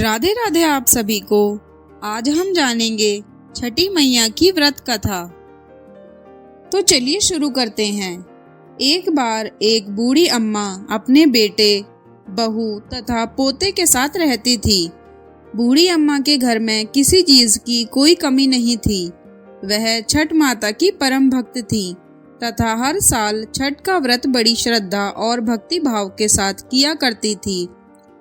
राधे राधे आप सभी को। आज हम जानेंगे छठी मैया की व्रत कथा। तो चलिए शुरू करते हैं। एक बार एक बूढ़ी अम्मा अपने बेटे, बहू तथा पोते के साथ रहती थी। बूढ़ी अम्मा के घर में किसी चीज की कोई कमी नहीं थी। वह छठ माता की परम भक्त थी तथा हर साल छठ का व्रत बड़ी श्रद्धा और भक्ति भाव के साथ किया करती थी।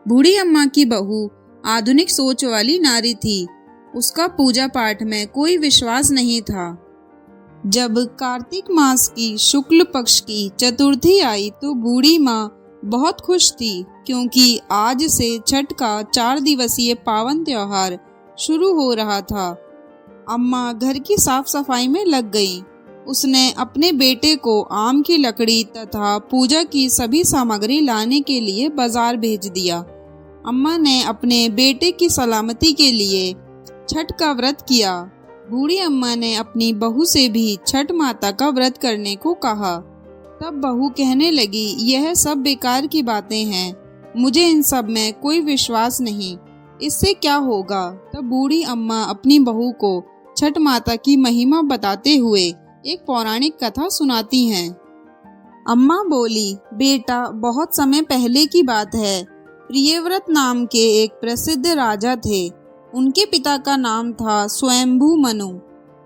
बूढ़ी अम्मा की बहू आधुनिक सोच वाली नारी थी। उसका पूजा पाठ में कोई विश्वास नहीं था। जब कार्तिक मास की शुक्ल पक्ष की चतुर्थी आई तो बूढ़ी माँ बहुत खुश थी, क्योंकि आज से छठ का 4 दिवसीय पावन त्योहार शुरू हो रहा था। अम्मा घर की साफ सफाई में लग गई। उसने अपने बेटे को आम की लकड़ी तथा पूजा की सभी सामग्री लाने के लिए बाजार भेज दिया। अम्मा ने अपने बेटे की सलामती के लिए छठ का व्रत किया। बूढ़ी अम्मा ने अपनी बहू से भी छठ माता का व्रत करने को कहा। तब बहू कहने लगी, यह सब बेकार की बातें हैं, मुझे इन सब में कोई विश्वास नहीं, इससे क्या होगा। तब बूढ़ी अम्मा अपनी बहू को छठ माता की महिमा बताते हुए एक पौराणिक कथा सुनाती हैं। अम्मा बोली, बेटा, बहुत समय पहले की बात है। प्रियव्रत नाम के एक प्रसिद्ध राजा थे। उनके पिता का नाम था स्वयंभू मनु।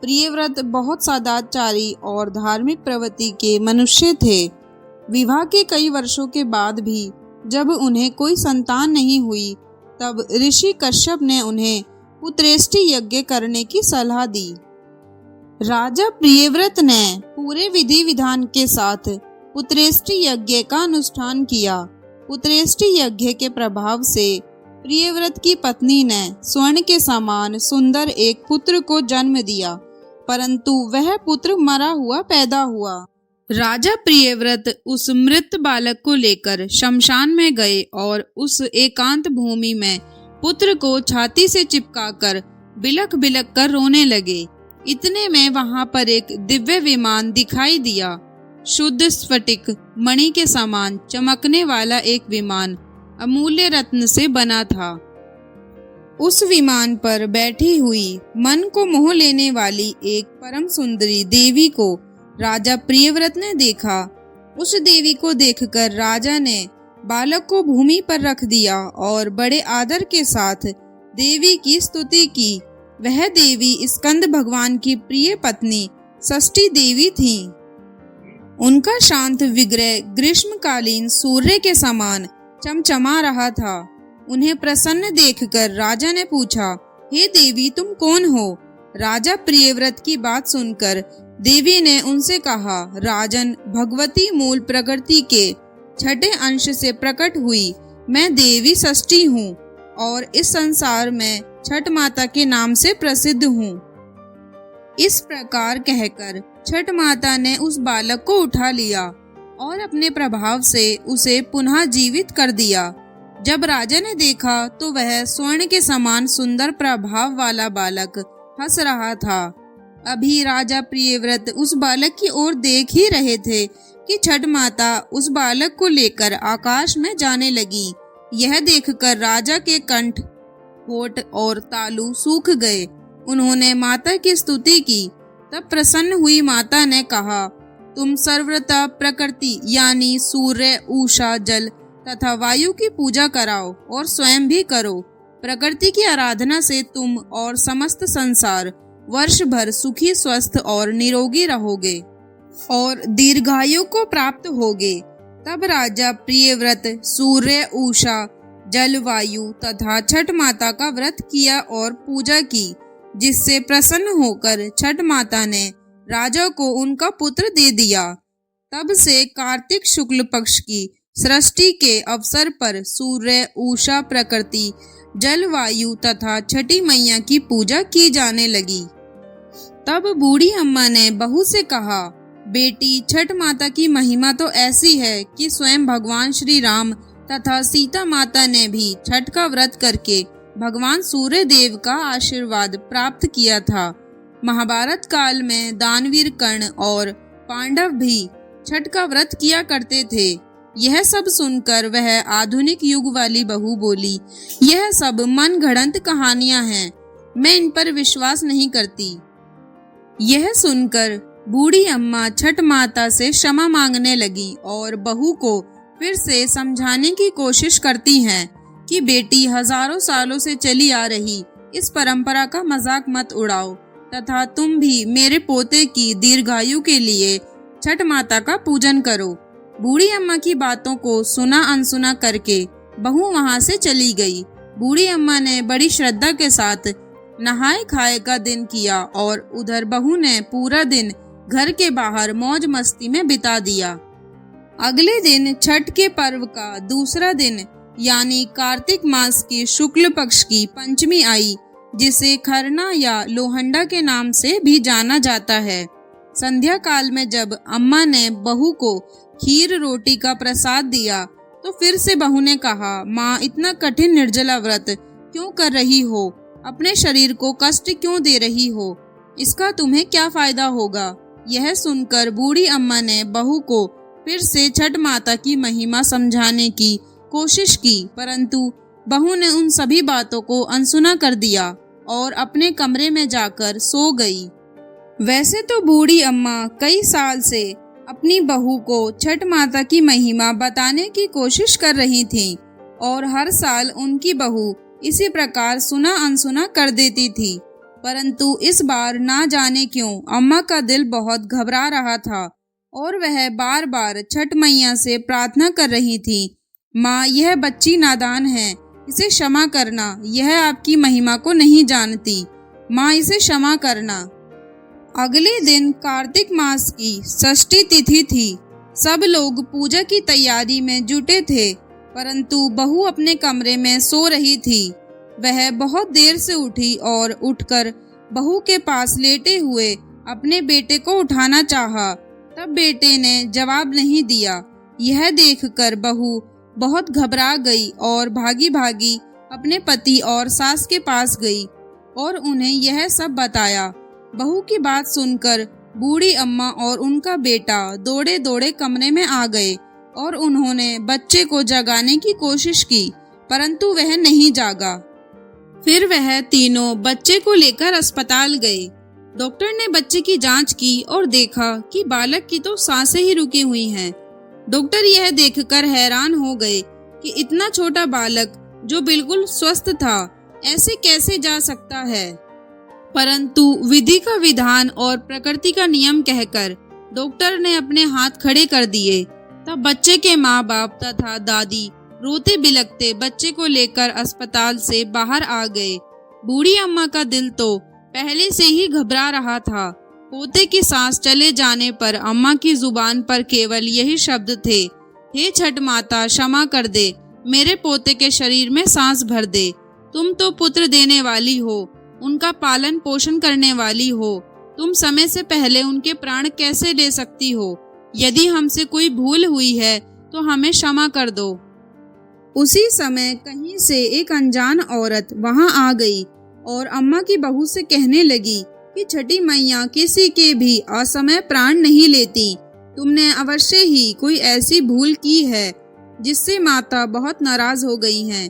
प्रियव्रत बहुत सदाचारी और धार्मिक प्रवृत्ति के मनुष्य थे। विवाह के कई वर्षों के बाद भी जब उन्हें कोई संतान नहीं हुई, तब ऋषि कश्यप ने उन्हें पुत्रेष्टि यज्ञ करने की सलाह दी। राजा प्रियव्रत ने पूरे विधि विधान के साथ पुत्रेष्टि यज्ञ का अनुष्ठान किया। पुत्रेष्टि यज्ञ के प्रभाव से प्रियव्रत की पत्नी ने स्वर्ण के समान सुंदर एक पुत्र को जन्म दिया, परंतु वह पुत्र मरा हुआ पैदा हुआ। राजा प्रियव्रत उस मृत बालक को लेकर शमशान में गए और उस एकांत भूमि में पुत्र को छाती से चिपकाकर बिलख बिलख कर रोने लगे। इतने में वहां पर एक दिव्य विमान दिखाई दिया। शुद्ध स्फटिक मणि के समान चमकने वाला एक विमान अमूल्य रत्न से बना था। उस विमान पर बैठी हुई मन को मोह लेने वाली एक परम सुंदरी देवी को राजा प्रियव्रत ने देखा। उस देवी को देखकर राजा ने बालक को भूमि पर रख दिया और बड़े आदर के साथ देवी की स्तुति की। वह देवी स्कंद भगवान की प्रिय पत्नी षष्ठी देवी थी। उनका शांत विग्रह ग्रीष्मकालीन सूर्य के समान चमचमा रहा था। उन्हें प्रसन्न देखकर राजा ने पूछा, हे देवी, तुम कौन हो? राजा प्रियव्रत की बात सुनकर देवी ने उनसे कहा, राजन, भगवती मूल प्रकृति के छठे अंश से प्रकट हुई मैं देवी षष्ठी हूँ और इस संसार में छठ माता के नाम से प्रसिद्ध हूँ। इस प्रकार कहकर छठ माता ने उस बालक को उठा लिया और अपने प्रभाव से उसे पुनः जीवित कर दिया। जब राजा ने देखा तो वह स्वर्ण के समान सुंदर प्रभाव वाला बालक हंस रहा था। अभी राजा प्रियव्रत उस बालक की ओर देख ही रहे थे कि छठ माता उस बालक को लेकर आकाश में जाने लगी। यह देखकर राजा के कंठ, होठ और तालू सूख गए। उन्होंने माता की स्तुति की। तब प्रसन्न हुई माता ने कहा, तुम सर्वथा प्रकृति यानी सूर्य, उषा, जल तथा वायु की पूजा कराओ और स्वयं भी करो। प्रकृति की आराधना से तुम और समस्त संसार वर्ष भर सुखी, स्वस्थ और निरोगी रहोगे और दीर्घायु को प्राप्त होगे। तब राजा प्रियव्रत सूर्य, उषा, जल, वायु तथा छठ माता का व्रत किया और पूजा की, जिससे प्रसन्न होकर छठ माता ने राजा को उनका पुत्र दे दिया। तब से कार्तिक शुक्ल पक्ष की सृष्टि के अवसर पर सूर्य, उषा, प्रकृति, जल, वायु तथा छठी मैया की पूजा की जाने लगी। तब बूढ़ी अम्मा ने बहू से कहा, बेटी, छठ माता की महिमा तो ऐसी है कि स्वयं भगवान श्री राम तथा सीता माता ने भी छठ का व्रत करके भगवान सूर्य देव का आशीर्वाद प्राप्त किया था। महाभारत काल में दानवीर कर्ण और पांडव भी छठ का व्रत किया करते थे। यह सब सुनकर वह आधुनिक युग वाली बहू बोली, यह सब मन गढ़ंत कहानियां हैं, मैं इन पर विश्वास नहीं करती। यह सुनकर बूढ़ी अम्मा छठ माता से क्षमा मांगने लगी और बहू को फिर से समझाने की कोशिश करती हैं कि बेटी, हजारों सालों से चली आ रही इस परंपरा का मजाक मत उड़ाओ तथा तुम भी मेरे पोते की दीर्घायु के लिए छठ माता का पूजन करो। बूढ़ी अम्मा की बातों को सुना अनसुना करके बहू वहां से चली गई। बूढ़ी अम्मा ने बड़ी श्रद्धा के साथ नहाए खाए का दिन किया और उधर बहू ने पूरा दिन घर के बाहर मौज मस्ती में बिता दिया। अगले दिन छठ के पर्व का दूसरा दिन यानी कार्तिक मास की शुक्ल पक्ष की पंचमी आई, जिसे खरना या लोहंडा के नाम से भी जाना जाता है। संध्या काल में जब अम्मा ने बहू को खीर रोटी का प्रसाद दिया तो फिर से बहू ने कहा, माँ, इतना कठिन निर्जला व्रत क्यों कर रही हो? अपने शरीर को कष्ट क्यों दे रही हो? इसका तुम्हें क्या फायदा होगा? यह सुनकर बूढ़ी अम्मा ने बहू को फिर से छठ माता की महिमा समझाने की कोशिश की, परंतु बहू ने उन सभी बातों को अनसुना कर दिया और अपने कमरे में जाकर सो गई। वैसे तो बूढ़ी अम्मा कई साल से अपनी बहू को छठ माता की महिमा बताने की कोशिश कर रही थी और हर साल उनकी बहू इसी प्रकार सुना अनसुना कर देती थी, परंतु इस बार ना जाने क्यों अम्मा का दिल बहुत घबरा रहा था और वह बार बार छठ मैया से प्रार्थना कर रही थी, माँ, यह बच्ची नादान है, इसे क्षमा करना, यह आपकी महिमा को नहीं जानती, माँ, इसे क्षमा करना। अगले दिन कार्तिक मास की षष्ठी तिथि थी। सब लोग पूजा की तैयारी में जुटे थे, परंतु बहू अपने कमरे में सो रही थी। वह बहुत देर से उठी और उठकर बहू के पास लेटे हुए अपने बेटे को उठाना चाहा, तब बेटे ने जवाब नहीं दिया। यह देखकर बहू बहुत घबरा गई और भागी भागी अपने पति और सास के पास गई और उन्हें यह सब बताया। बहू की बात सुनकर बूढ़ी अम्मा और उनका बेटा दौड़े दौड़े कमरे में आ गए और उन्होंने बच्चे को जगाने की कोशिश की, परंतु वह नहीं जागा। फिर वह तीनों बच्चे को लेकर अस्पताल गए। डॉक्टर ने बच्चे की जांच की और देखा कि बालक की तो सांसें ही रुकी हुई हैं। डॉक्टर यह देखकर हैरान हो गए कि इतना छोटा बालक जो बिल्कुल स्वस्थ था ऐसे कैसे जा सकता है, परंतु विधि का विधान और प्रकृति का नियम कहकर डॉक्टर ने अपने हाथ खड़े कर दिए। तब बच्चे के माँ बाप तथा दादी रोते बिलखते बच्चे को लेकर अस्पताल से बाहर आ गए। बूढ़ी अम्मा का दिल तो पहले से ही घबरा रहा था। पोते की सांस चले जाने पर अम्मा की जुबान पर केवल यही शब्द थे, हे छठ माता, क्षमा कर दे, मेरे पोते के शरीर में सांस भर दे। तुम तो पुत्र देने वाली हो, उनका पालन पोषण करने वाली हो, तुम समय से पहले उनके प्राण कैसे ले सकती हो? यदि हमसे कोई भूल हुई है तो हमें क्षमा कर दो। उसी समय कहीं से एक अनजान औरत वहां आ गई और अम्मा की बहू से कहने लगी कि छठी मैया किसी के भी असमय प्राण नहीं लेती। तुमने अवश्य ही कोई ऐसी भूल की है जिससे माता बहुत नाराज हो गई हैं।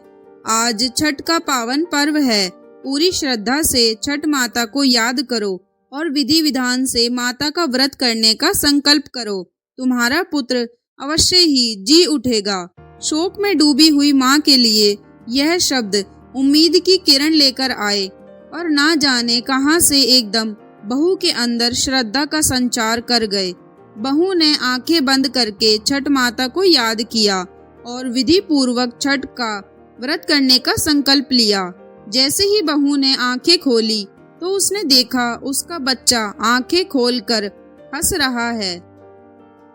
आज छठ का पावन पर्व है, पूरी श्रद्धा से छठ माता को याद करो और विधि विधान से माता का व्रत करने का संकल्प करो। तुम्हारा पुत्र अवश्य ही जी उठेगा। शोक में डूबी हुई माँ के लिए यह शब्द उम्मीद की किरण लेकर आए और ना जाने कहां से एकदम बहू के अंदर श्रद्धा का संचार कर गए। बहू ने आंखें बंद करके छठ माता को याद किया और विधि पूर्वक छठ का व्रत करने का संकल्प लिया। जैसे ही बहू ने आंखें खोली तो उसने देखा उसका बच्चा आंखें खोलकर हंस रहा है।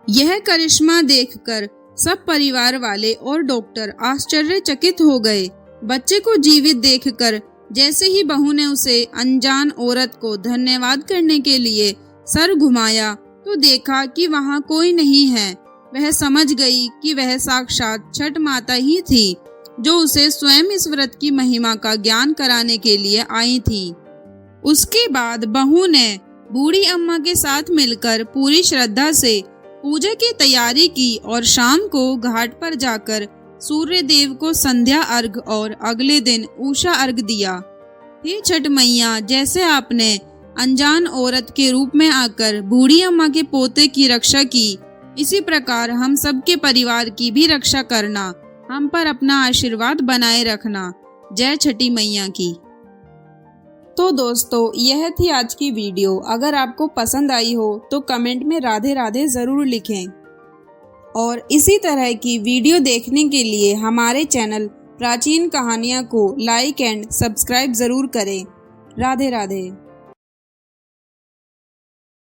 यह करिश्मा देखकर सब परिवार वाले और डॉक्टर आश्चर्यचकित हो गए। बच्चे को जीवित देखकर जैसे ही बहू ने उसे अनजान औरत को धन्यवाद करने के लिए सर घुमाया तो देखा कि वहाँ कोई नहीं है। वह समझ गई कि वह साक्षात छठ माता ही थी जो उसे स्वयं इस व्रत की महिमा का ज्ञान कराने के लिए आई थी। उसके बाद बहू ने बूढ़ी अम्मा के साथ मिलकर पूरी श्रद्धा से पूजा की तैयारी की और शाम को घाट पर जाकर सूर्य देव को संध्या अर्घ और अगले दिन उषा अर्घ दिया। हे छठ मैया, जैसे आपने अनजान औरत के रूप में आकर बूढ़ी अम्मा के पोते की रक्षा की, इसी प्रकार हम सबके परिवार की भी रक्षा करना, हम पर अपना आशीर्वाद बनाए रखना। जय छठी मैया की। तो दोस्तों, यह थी आज की वीडियो। अगर आपको पसंद आई हो तो कमेंट में राधे राधे ज़रूर लिखें और इसी तरह की वीडियो देखने के लिए हमारे चैनल प्राचीन कहानियाँ को लाइक एंड सब्सक्राइब ज़रूर करें। राधे राधे।